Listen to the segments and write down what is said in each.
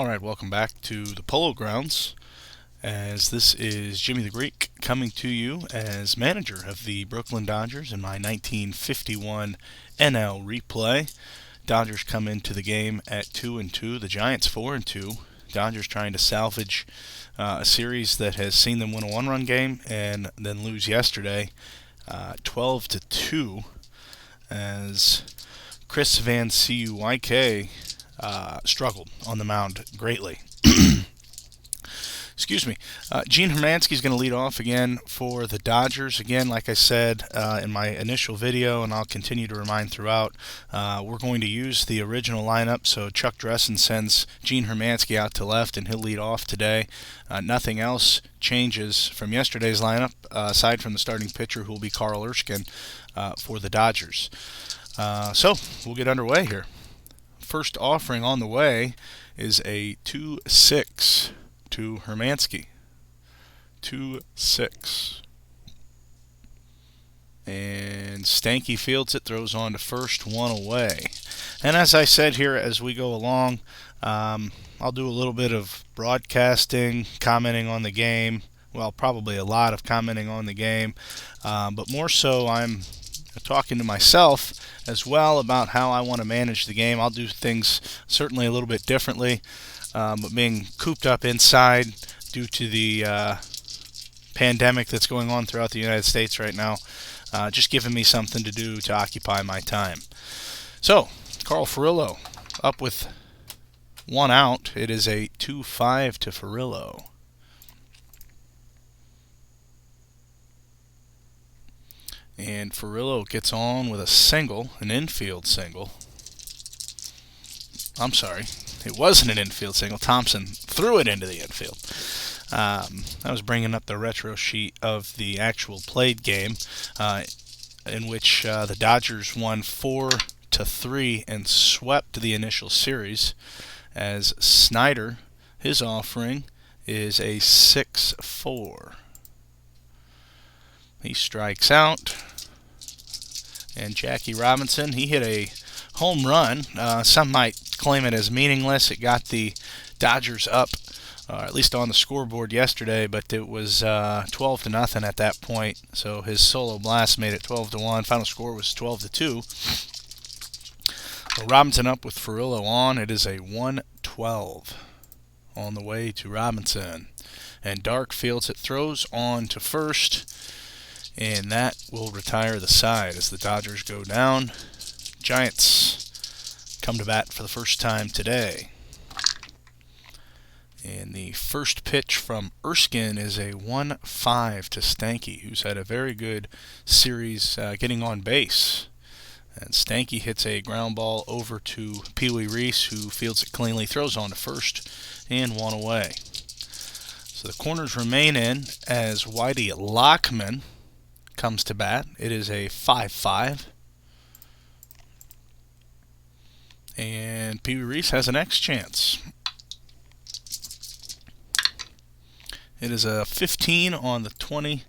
Alright, welcome back to the Polo Grounds, as this is Jimmy the Greek coming to you as manager of the Brooklyn Dodgers in my 1951 NL replay. Dodgers come into the game at 2-2, the Giants 4-2. Dodgers trying to salvage a series that has seen them win a one-run game and then lose yesterday 12-2, as Chris Van Cuyk struggled on the mound greatly. Excuse me. Gene Hermansky is going to lead off again for the Dodgers. Again, like I said in my initial video, and I'll continue to remind throughout, we're going to use the original lineup. So Chuck Dressen sends Gene Hermansky out to left, and he'll lead off today. Nothing else changes from yesterday's lineup, aside from the starting pitcher, who will be Carl Erskine for the Dodgers. So we'll get underway here. First offering on the way is a 2-6 to Hermansky. 2-6. And Stanky fields it, throws on to first, one away. And as I said here as we go along, I'll do a little bit of broadcasting, commenting on the game. Well, probably a lot of commenting on the game, but more so I'm talking to myself as well about how I want to manage the game. I'll do things certainly a little bit differently, but being cooped up inside due to the pandemic that's going on throughout the United States right now, just giving me something to do to occupy my time. So, Carl Furillo up with one out. It is a 2-5 to Furillo. And Furillo gets on with a single, an infield single. I'm sorry, it wasn't an infield single. Thompson threw it into the infield. I was bringing up the retro sheet of the actual played game, in which the Dodgers won 4-3 and swept the initial series, as Snyder, his offering is a 6-4. He strikes out, and Jackie Robinson, he hit a home run. Some might claim it as meaningless. It got the Dodgers up, at least on the scoreboard yesterday, but it was 12-0 at that point. So his solo blast made it 12-1. Final score was 12-2. So Robinson up with Furillo on. It is a 1-12 on the way to Robinson, and Dark fields it, throws on to first. And that will retire the side as the Dodgers go down. Giants come to bat for the first time today. And the first pitch from Erskine is a 1-5 to Stanky, who's had a very good series getting on base. And Stanky hits a ground ball over to Pee Wee Reese, who fields it cleanly, throws on to first, and one away. So the corners remain in as Whitey Lockman comes to bat. It is a 5-5. And Pee Wee Reese has an X chance. It is a 15 on the 20,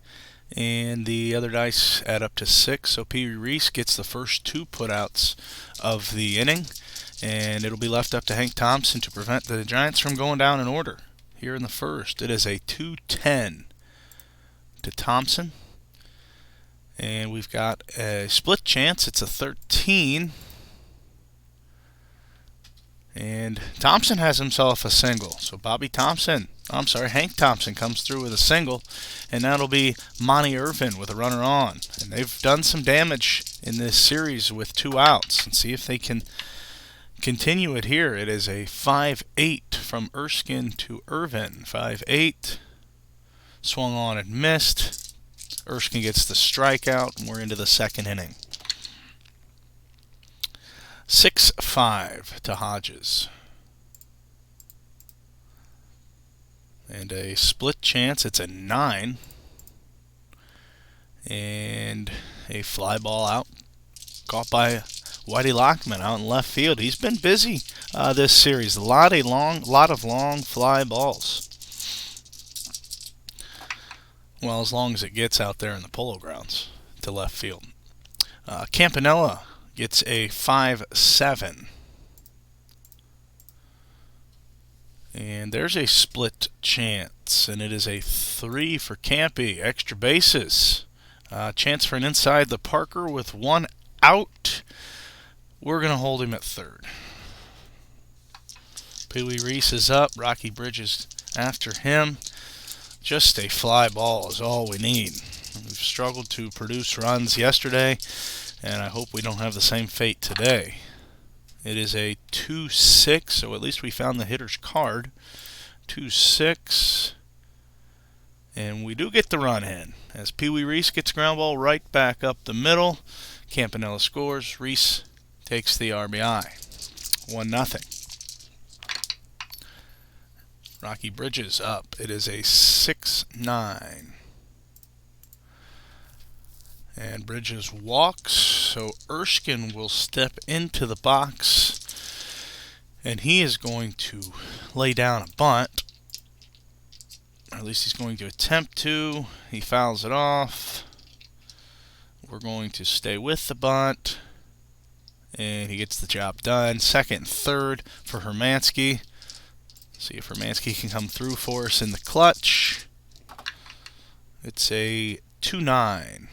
and the other dice add up to 6. So Pee Wee Reese gets the first two putouts of the inning, and it'll be left up to Hank Thompson to prevent the Giants from going down in order here in the first. It is a 2-10 to Thompson. And we've got a split chance. It's a 13. And Thompson has himself a single. So Hank Thompson comes through with a single. And that'll be Monty Irvin with a runner on. And they've done some damage in this series with 2 outs. And see if they can continue it here. It is a 5-8 from Erskine to Irvin. 5-8. Swung on and missed. Erskine gets the strikeout, and we're into the second inning. 6-5 to Hodges. And a split chance. It's a 9. And a fly ball out, caught by Whitey Lockman out in left field. He's been busy this series. A lot of long fly balls. Well, as long as it gets out there in the Polo Grounds to left field. Campanella gets a 5-7. And there's a split chance, and it is a 3 for Campy. Extra bases. Chance for an inside the Parker with 1 out. We're going to hold him at third. Pee Wee Reese is up. Rocky Bridges after him. Just a fly ball is all we need. We've struggled to produce runs yesterday, and I hope we don't have the same fate today. It is a 2-6, so at least we found the hitter's card. 2-6. And we do get the run in, as Pee Wee Reese gets ground ball right back up the middle. Campanella scores. Reese takes the RBI. 1-0. Rocky Bridges up. It is a 6-9. And Bridges walks, so Erskine will step into the box, and he is going to lay down a bunt. Or at least he's going to attempt to. He fouls it off. We're going to stay with the bunt, and he gets the job done. Second and third for Hermansky. See if Hermansky can come through for us in the clutch. It's a 2-9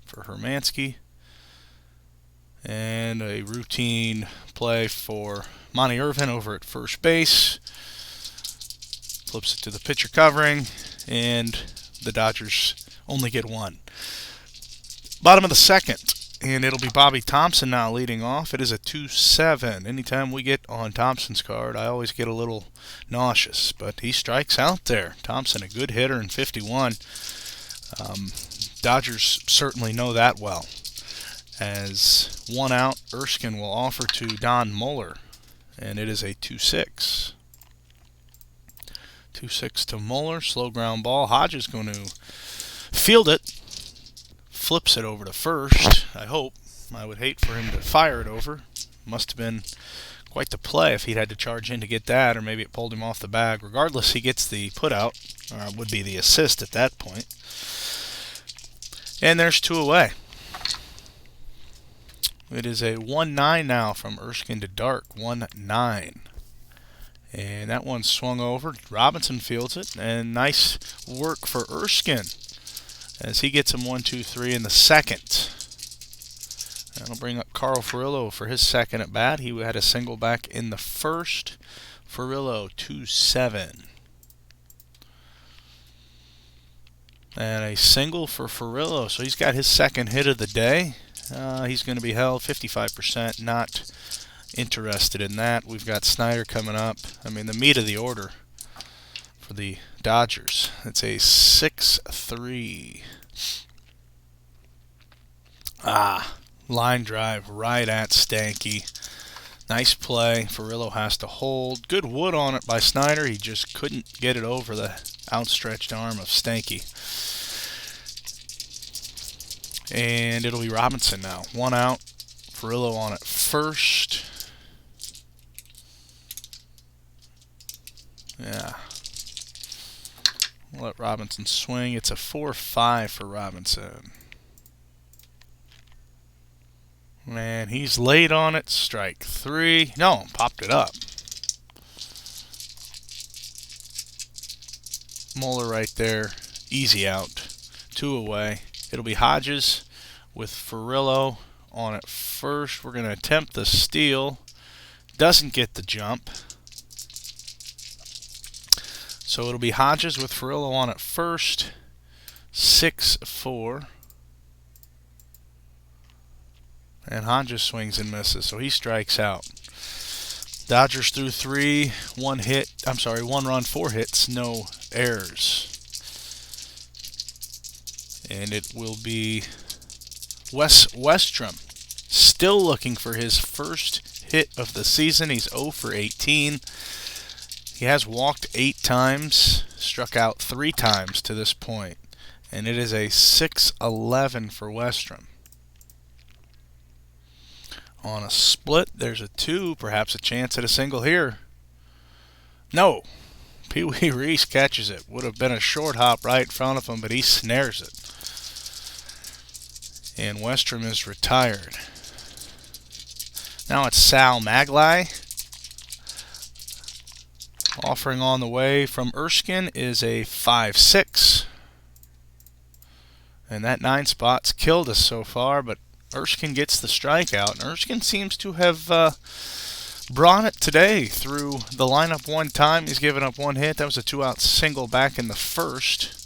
for Hermansky. And a routine play for Monty Irvin over at first base. Flips it to the pitcher covering, and the Dodgers only get 1. Bottom of the second, and it'll be Bobby Thompson now leading off. It is a 2-7. Anytime we get on Thompson's card, I always get a little nauseous, but he strikes out there. Thompson, a good hitter in 51. Dodgers certainly know that well. As 1 out, Erskine will offer to Don Muller, and it is a 2-6. 2-6 to Muller. Slow ground ball. Hodges going to field it. Flips it over to first, I hope. I would hate for him to fire it over. Must have been quite the play if he'd had to charge in to get that, or maybe it pulled him off the bag. Regardless, he gets the put out, or would be the assist at that point. And there's 2 away. It is a 1-9 now from Erskine to Dark. 1-9. And that one swung over. Robinson fields it. And nice work for Erskine, as he gets him 1-2-3 in the second. That'll bring up Carl Furillo for his second at bat. He had a single back in the first. Furillo 2-7. And a single for Furillo. So he's got his second hit of the day. He's going to be held 55%. Not interested in that. We've got Snyder coming up. I mean, the meat of the order for the Dodgers. It's a 6-3. Line drive right at Stanky. Nice play. Furillo has to hold. Good wood on it by Snyder. He just couldn't get it over the outstretched arm of Stanky. And it'll be Robinson now. 1 out. Furillo on at first. Yeah. We'll let Robinson swing. It's a 4-5 for Robinson. And he's late on it. Strike 3. No, popped it up. Muller right there. Easy out. 2 away. It'll be Hodges with Furillo on at first. We're going to attempt the steal. Doesn't get the jump. So it'll be Hodges with Furillo on at first. 6-4. And Hodges swings and misses, so he strikes out. Dodgers threw 3, 1 run, 4 hits, no errors. And it will be Wes Westrom, still looking for his first hit of the season. He's 0 for 18. He has walked 8 times, struck out 3 times to this point. And it is a 6-11 for Westrom. On a split, there's a 2, perhaps a chance at a single here. No. Pee Wee Reese catches it. Would have been a short hop right in front of him, but he snares it. And Westrom is retired. Now it's Sal Maglai. Offering on the way from Erskine is a 5-6. And that 9 spot's killed us so far, but Erskine gets the strikeout. And Erskine seems to have brought it today through the lineup one time. He's given up 1 hit. That was a 2-out single back in the first.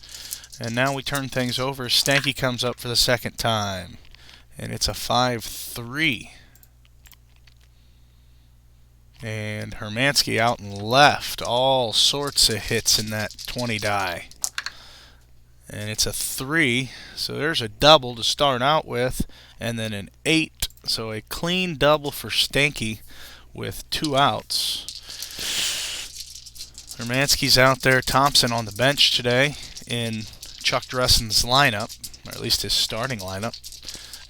And now we turn things over. Stanky comes up for the second time. And it's a 5-3. And Hermansky out and left. All sorts of hits in that 20 die. And it's a 3. So there's a double to start out with. And then an 8. So a clean double for Stanky with 2 outs. Hermansky's out there. Thompson on the bench today in Chuck Dressen's lineup, or at least his starting lineup.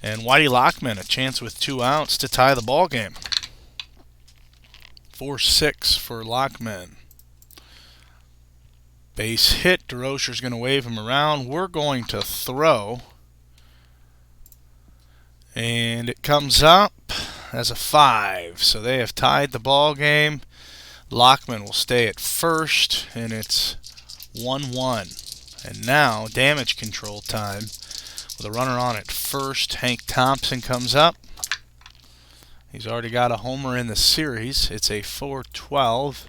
And Whitey Lockman a chance with 2 outs to tie the ball game. 4-6 for Lockman. Base hit. DeRozier's going to wave him around. We're going to throw. And it comes up as a 5. So they have tied the ball game. Lockman will stay at first, and it's 1-1. And now damage control time. With a runner on at first, Hank Thompson comes up. He's already got a homer in the series. It's a 4-12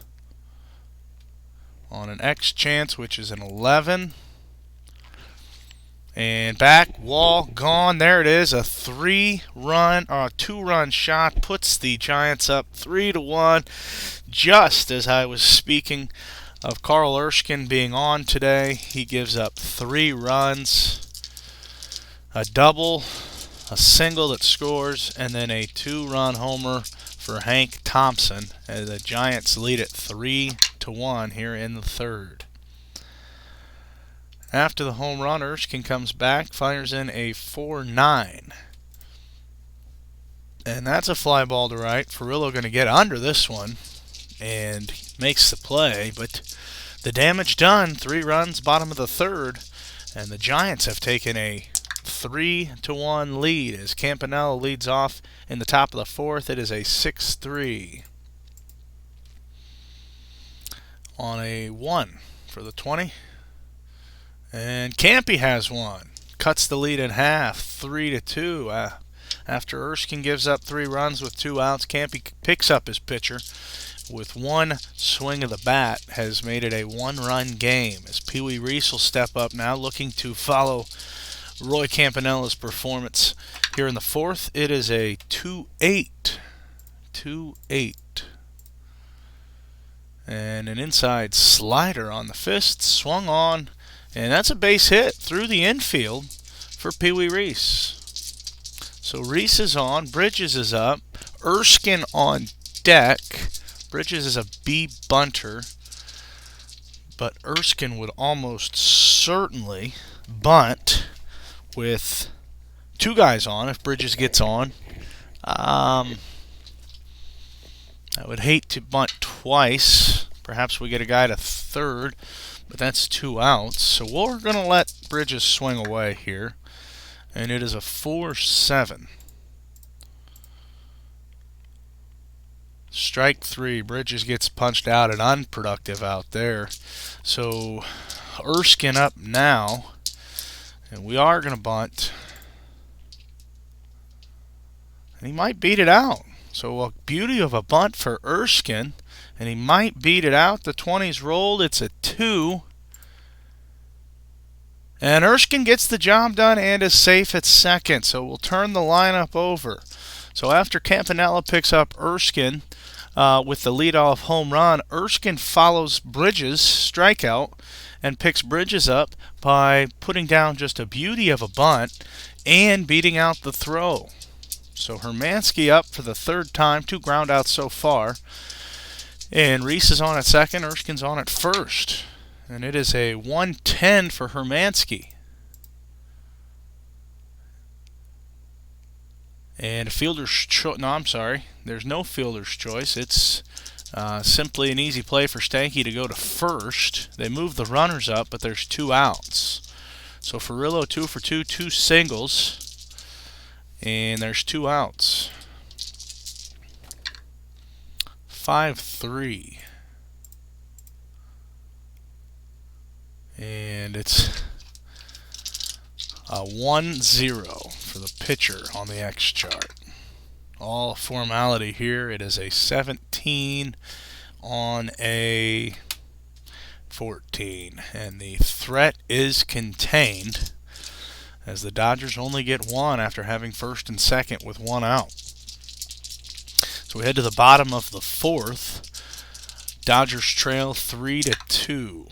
on an X chance, which is an 11. And back, wall, gone. There it is. A 2-run shot puts the Giants up 3-1. Just as I was speaking of Carl Erskine being on today, he gives up 3 runs, a double, a single that scores, and then a 2-run homer for Hank Thompson. And the Giants lead it 3-1 here in the third. After the home run, Erskine comes back, fires in a 4-9. And that's a fly ball to right. Furillo going to get under this one and makes the play, but the damage done. 3 runs, bottom of the third, and the Giants have taken a 3-1 lead as Campanella leads off in the top of the fourth. It is a 6-3 on a 1 for the 20. And Campy has one. Cuts the lead in half, 3-2. After Erskine gives up 3 runs with 2 outs, Campy picks up his pitcher with 1 swing of the bat, has made it a 1-run game. As Pee Wee Reese will step up now, looking to follow Roy Campanella's performance here in the fourth. It is a 2-8. 2-8. And an inside slider on the fist, swung on. And that's a base hit through the infield for Pee Wee Reese. So Reese is on, Bridges is up, Erskine on deck. Bridges is a B bunter, but Erskine would almost certainly bunt with 2 guys on if Bridges gets on. I would hate to bunt twice. Perhaps we get a guy to third. But that's 2 outs, so we're going to let Bridges swing away here. And it is a 4-7. Strike 3. Bridges gets punched out and unproductive out there. So Erskine up now. And we are going to bunt. And he might beat it out. So a beauty of a bunt for Erskine. And he might beat it out. The 20's rolled. It's a 2. And Erskine gets the job done and is safe at second. So we'll turn the lineup over. So after Campanella picks up Erskine with the leadoff home run, Erskine follows Bridges' strikeout and picks Bridges up by putting down just a beauty of a bunt and beating out the throw. So Hermansky up for the 3rd time. 2 groundouts so far. And Reese is on at second. Erskine's on at first. And it is a 1-10 for Hermansky. And a fielder's choice. No, I'm sorry. There's no fielder's choice. It's simply an easy play for Stanky to go to first. They move the runners up, but there's 2 outs. So Furillo 2 for 2, 2 singles. And there's 2 outs. 5-3. And it's a 1-0 for the pitcher on the X chart. All formality here. It is a 17 on a 14. And the threat is contained, as the Dodgers only get one after having first and second with one out. So we head to the bottom of the fourth. Dodgers trail 3-2.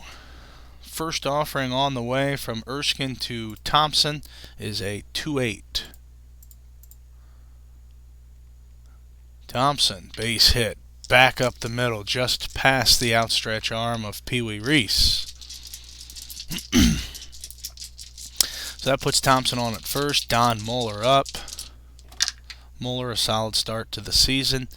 First offering on the way from Erskine to Thompson is a 2-8. Thompson, base hit, back up the middle, just past the outstretched arm of Pee Wee Reese. So that puts Thompson on at first. Don Mueller up. Mueller, a solid start to the season.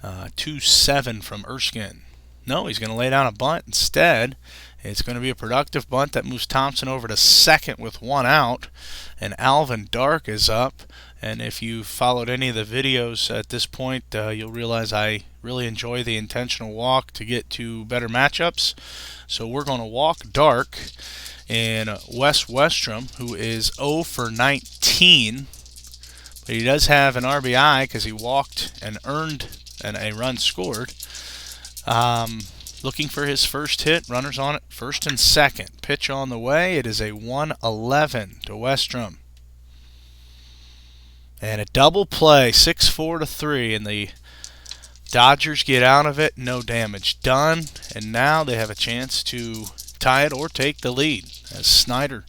2-7 from Erskine. No, he's going to lay down a bunt instead. It's going to be a productive bunt that moves Thompson over to second with one out. And Alvin Dark is up. And if you followed any of the videos at this point, you'll realize I really enjoy the intentional walk to get to better matchups. So we're going to walk Dark. And Wes Westrom, who is 0 for 19, but he does have an RBI because he walked and earned a run scored. Looking for his first hit. Runners on it, first and second. Pitch on the way. It is a 1-11 to Westrom. And a double play, 6-4-3, and the Dodgers get out of it. No damage done, and now they have a chance to tie it or take the lead. As Snyder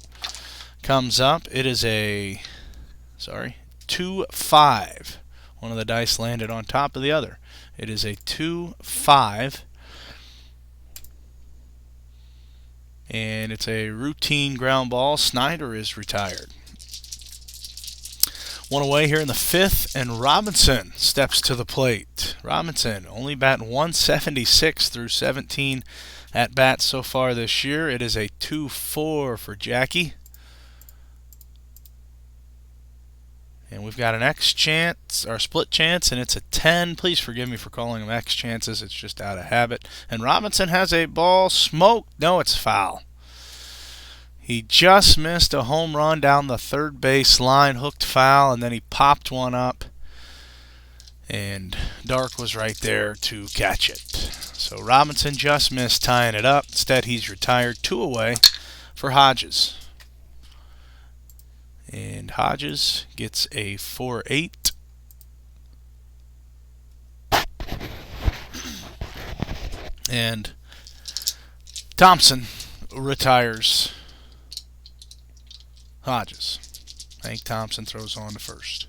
comes up, it is a 2-5. One of the dice landed on top of the other. It is a 2-5. And it's a routine ground ball. Snyder is retired. One away here in the fifth, and Robinson steps to the plate. Robinson only batting 176 through 17 at bats so far this year. It is a 2-4 for Jackie. And we've got an X chance, or split chance, and it's a 10. Please forgive me for calling them X chances. It's just out of habit. And Robinson has a ball smoked. No, it's foul. He just missed a home run down the third base line, hooked foul, and then he popped one up. And Dark was right there to catch it. So Robinson just missed tying it up. Instead, he's retired. 2 away for Hodges. And Hodges gets a 4-8. And Thompson retires Hodges. Hank Thompson throws on to first.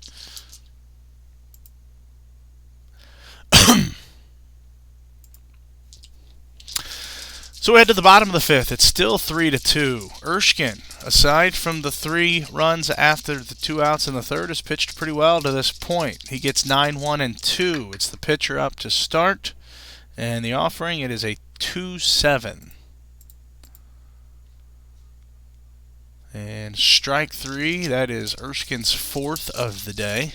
So we head to the bottom of the fifth. It's still 3-2. Erskine, aside from the 3 runs after the 2 outs in the third, has pitched pretty well to this point. He gets 9-1-2. It's the pitcher up to start. And the offering, it is a 2-7. And strike 3, that is Erskine's 4th of the day.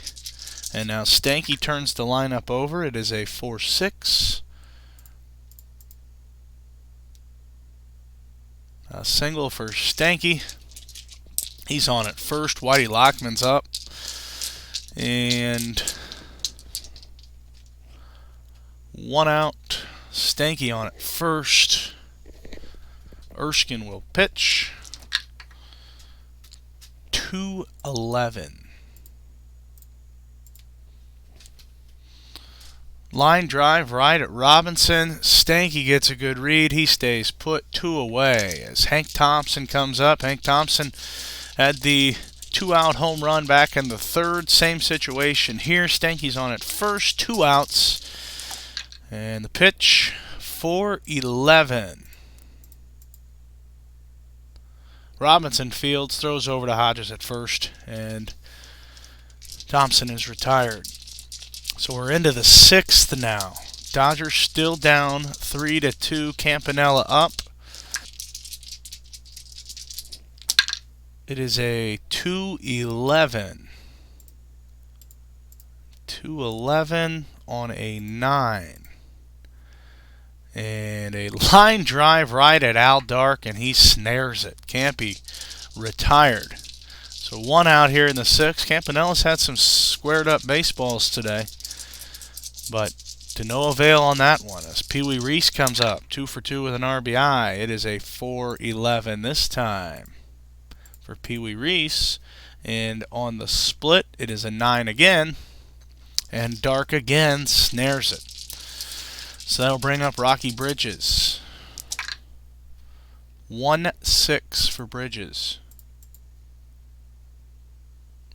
And now Stanky turns the lineup over. It is a 4-6. A single for Stanky. He's on at first. Whitey Lockman's up. And 1 out. Stanky on at first. Erskine will pitch. 2-11. Line drive right at Robinson. Stanky gets a good read. He stays put. 2 away as Hank Thompson comes up. Hank Thompson had the 2-out home run back in the third. Same situation here. Stanky's on at first. 2 outs. And the pitch, 4-11. Robinson fields, throws over to Hodges at first, and Thompson is retired. So we're into the 6th now. Dodgers still down 3-2. Campanella up. It is a 2-11. 2-11 on a 9. And a line drive right at Al Dark, and he snares it. Campy retired. So 1 out here in the 6th. Campanella's had some squared up baseballs today, but to no avail on that one as Pee Wee Reese comes up 2 for 2 with an RBI. It is a 4-11 this time for Pee Wee Reese, and on the split it is a 9 again, and Dark again snares it. So that'll bring up Rocky Bridges. 1-6 for Bridges.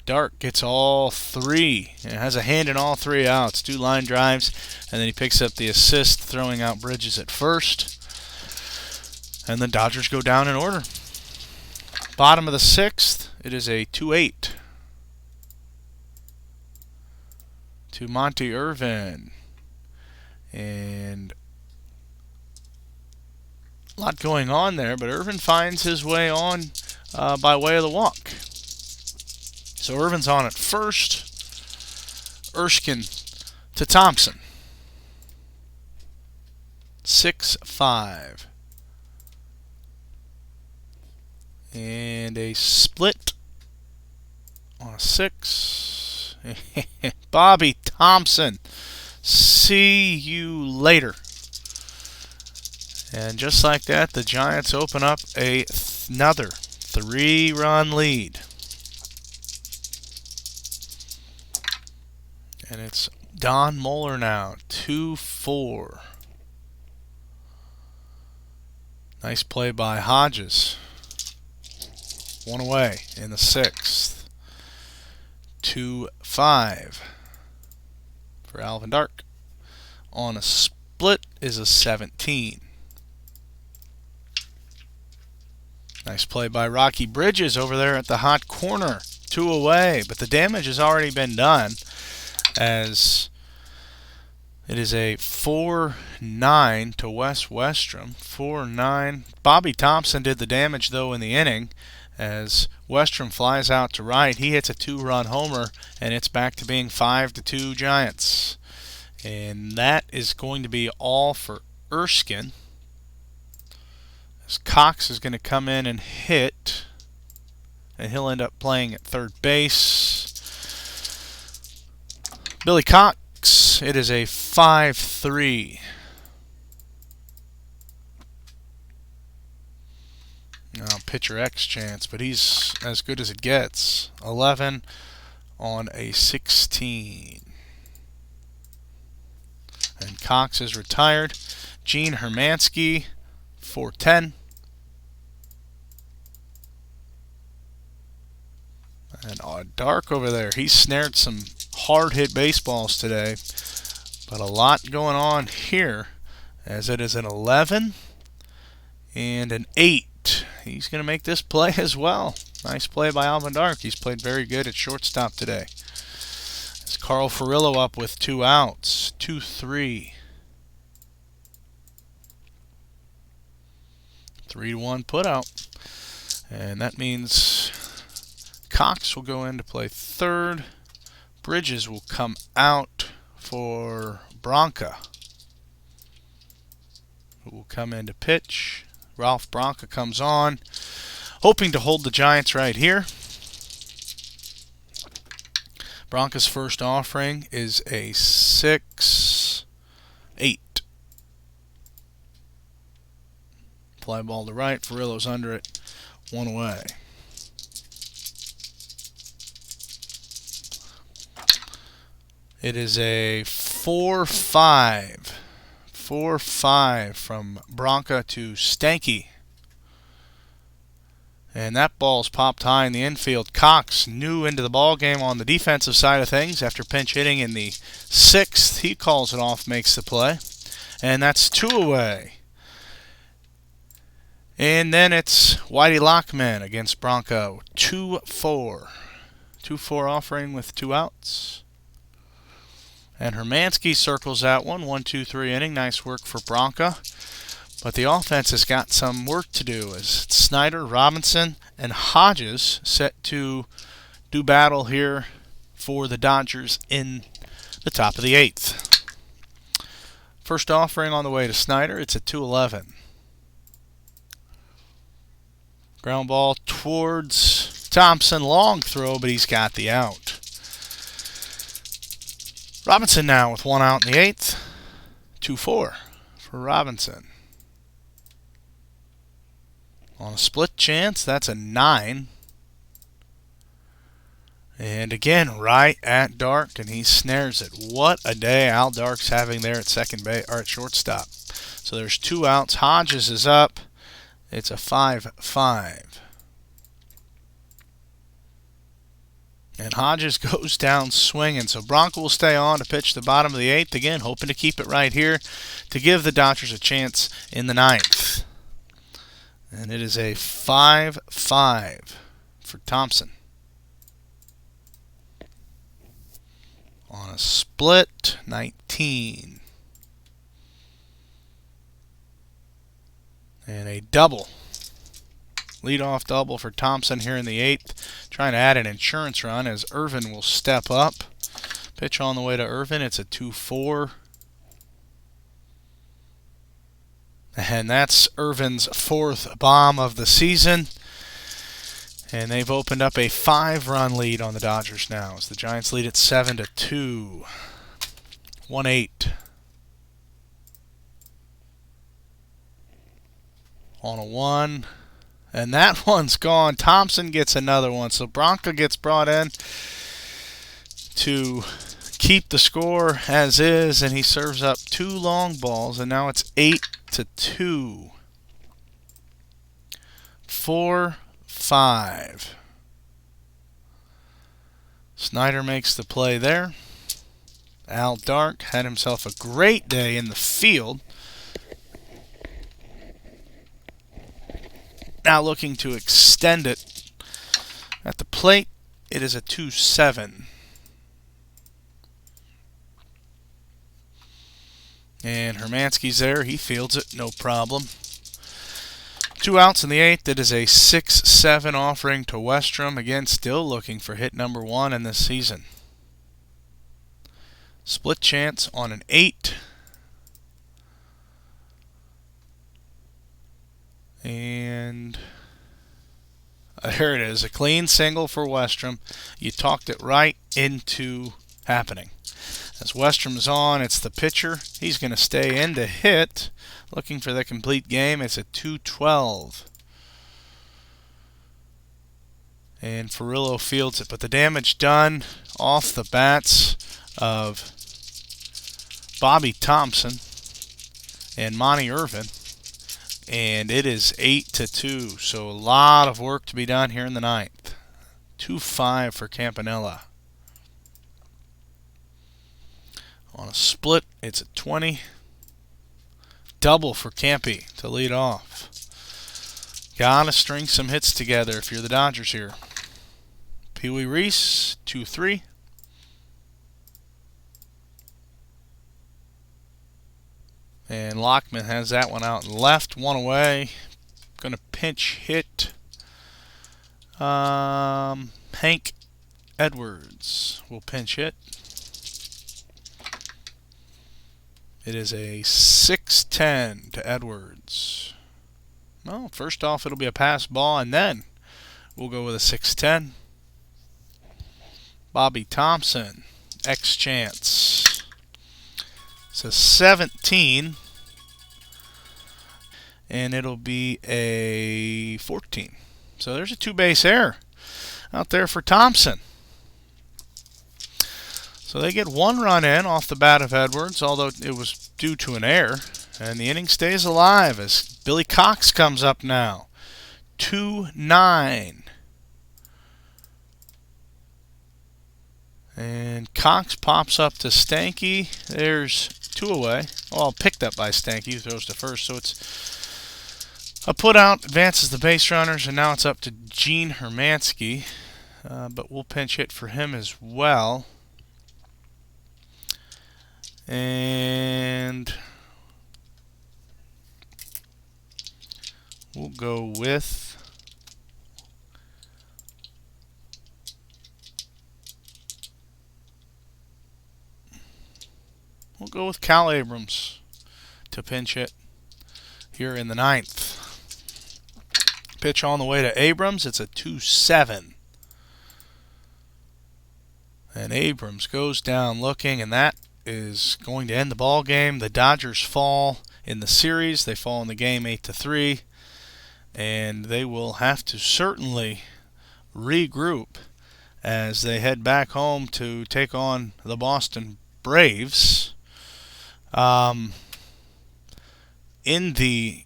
Dark gets all 3 and has a hand in all 3 outs. 2 line drives, and then he picks up the assist, throwing out Bridges at first. And the Dodgers go down in order. Bottom of the 6th, it is a 2-8 to Monty Irvin. And a lot going on there, but Irvin finds his way on by way of the walk. So Irvin's on at first. Erskine to Thompson. 6-5. And a split on a 6. Bobby Thompson. See you later. And just like that, the Giants open up another 3-run lead. And it's Don Moeller now, 2-4. Nice play by Hodges. 1 away in the 6th. 2-5 for Alvin Dark. On a split is a 17. Nice play by Rocky Bridges over there at the hot corner. 2 away, but the damage has already been done, as it is a 4-9 to Wes Westrom. 4-9. Bobby Thompson did the damage, though, in the inning, as Westrom flies out to right. He hits a 2-run homer, and it's back to being 5-2 Giants. And that is going to be all for Erskine, as Cox is going to come in and hit, and he'll end up playing at third base. Billy Cox, it is a 5-3. Now pitcher X chance, but he's as good as it gets. 11 on a 16. And Cox is retired. Gene Hermansky, 4-10. And Dark over there, he snared some hard-hit baseballs today, but a lot going on here, as it is an 11 and an 8. He's going to make this play as well. Nice play by Alvin Dark. He's played very good at shortstop today. It's Carl Furillo up with 2 outs. 2-3. 3-1 put out. And that means Cox will go in to play third. Bridges will come out for Branca, who will come in to pitch. Ralph Branca comes on, hoping to hold the Giants right here. Branca's first offering is a 6-8. Fly ball to right. Furillo's under it. 1 away. It is a 4-5. 4-5 from Branca to Stanky. And that ball's popped high in the infield. Cox new into the ball game on the defensive side of things after pinch hitting in the 6th. He calls it off, makes the play. And that's 2 away. And then it's Whitey Lockman against Branca. 2-4. 2-4 offering with 2 outs. And Hermansky circles that one. 1-2-3 inning. Nice work for Branca. But the offense has got some work to do, as Snyder, Robinson, and Hodges set to do battle here for the Dodgers in the top of the 8th. First offering on the way to Snyder. It's a 2-11. Ground ball towards Thompson. Long throw, but he's got the out. Robinson now with 1 out in the 8th. 2-4 for Robinson. On a split chance, that's a 9. And again, right at Dark, and he snares it. What a day Al Dark's having there at second base or at shortstop. So there's 2 outs. Hodges is up. It's a 5-5. And Hodges goes down swinging. So Bronco will stay on to pitch the bottom of the 8th. Again, hoping to keep it right here to give the Dodgers a chance in the 9th. And it is a 5-5 for Thompson. On a split, 19. And a double. Leadoff double for Thompson here in the 8th. Trying to add an insurance run as Irvin will step up. Pitch on the way to Irvin. It's a 2-4. And that's Irvin's 4th bomb of the season. And they've opened up a 5-run lead on the Dodgers now as the Giants lead at 7-2. 1-8. On a 1. And that one's gone. Thompson gets another one. So Bronco gets brought in to keep the score as is. And he serves up 2 long balls. And now it's 8-2. 4-5. Snyder makes the play there. Al Dark had himself a great day in the field. Now looking to extend it at the plate. It is a 2-7. And Hermansky's there. He fields it, no problem. 2 outs in the 8th. It is a 6-7 offering to Westrom. Again, still looking for hit number 1 in this season. Split chance on an 8. And there it is. A clean single for Westrom. You talked it right into happening. As Westrom is on, it's the pitcher. He's going to stay in to hit. Looking for the complete game. It's a 2-12. And Ferrillo fields it. But the damage done off the bats of Bobby Thompson and Monty Irvin. And it is 8-2. So a lot of work to be done here in the 9th. 2-5 for Campanella. On a split, it's a 20. Double for Campy to lead off. Gotta string some hits together if you're the Dodgers here. Pee Wee Reese, 2-3. And Lockman has that one out and left, 1 away. Gonna pinch hit. Hank Edwards will pinch hit. It is a 6-10 to Edwards. Well, first off, it'll be a pass ball, and then we'll go with a 6-10. Bobby Thompson, X chance. It's a 17, and it'll be a 14. So there's a 2-base error out there for Thompson. So they get 1 run in off the bat of Edwards, although it was due to an error. And the inning stays alive as Billy Cox comes up now. 2-9. And Cox pops up to Stanky. There's 2 away. Well, picked up by Stanky, who throws to first. So it's a put out, advances the base runners, and now it's up to Gene Hermansky. But we'll pinch hit for him as well. And we'll go with Cal Abrams. to pinch it here in the ninth. Pitch on the way to Abrams. It's a 2-7. And Abrams goes down looking, and that is going to end the ball game. The Dodgers fall in the series. They fall in the game 8-3, and they will have to certainly regroup as they head back home to take on the Boston Braves. In the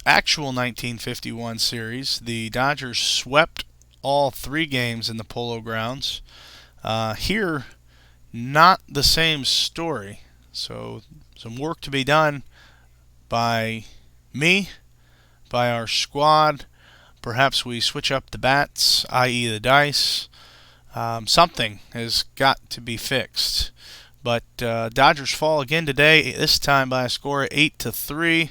actual 1951 series, the Dodgers swept all 3 games in the Polo Grounds. Here, not the same story. So some work to be done by me, by our squad. Perhaps we switch up the bats, i.e. the dice. Something has got to be fixed. But Dodgers fall again today, this time by a score of 8-3.